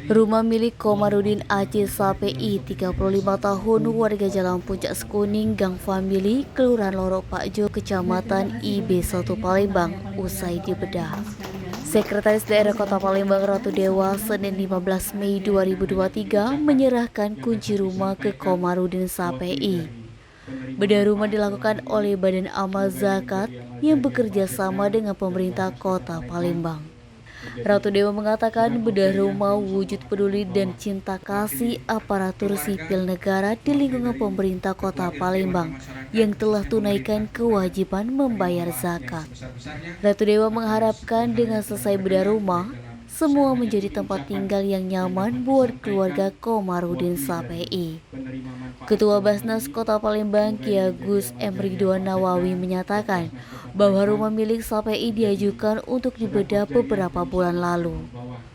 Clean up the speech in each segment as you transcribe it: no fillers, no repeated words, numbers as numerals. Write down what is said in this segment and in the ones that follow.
Rumah milik Komarudin Aceh Sapei, 35 tahun, warga Jalan Puncak Sekuning, Gang Famili, Kelurahan Lorok Pakjo, Kecamatan IB1 Palembang, usai dibedah. Sekretaris Daerah Kota Palembang Ratu Dewa, Senin 15 Mei 2023, menyerahkan kunci rumah ke Komarudin Sapei. Bedah rumah dilakukan oleh Badan Amal Zakat yang bekerja sama dengan pemerintah Kota Palembang. Ratu Dewa mengatakan bedah rumah wujud peduli dan cinta kasih aparatur sipil negara di lingkungan pemerintah Kota Palembang yang telah tunaikan kewajiban membayar zakat. Ratu Dewa mengharapkan dengan selesai bedah rumah, semua menjadi tempat tinggal yang nyaman buat keluarga Komarudin Sapei. Ketua Basnas Kota Palembang Ki Agus M. Ridwan Nawawi menyatakan bahwa rumah milik Sapei diajukan untuk dibedah beberapa bulan lalu.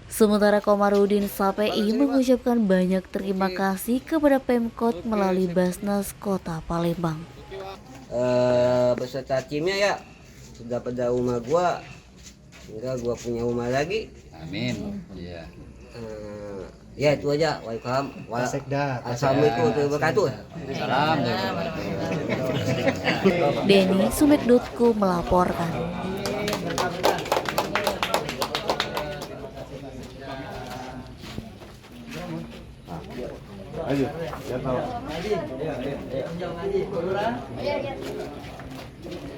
Sementara Komarudin Sapei mengucapkan banyak terima kasih kepada Pemkot melalui Basnas Kota Palembang. Beserta timnya ya sudah pada rumah gua, sehingga gua punya rumah lagi. Amin. Iya. Ya itu aja. Waalaikumsalam. Assalamualaikum warahmatullahi wabarakatuh. Salam. Denny Sumek.co melaporkan. Ayo, ya tahu.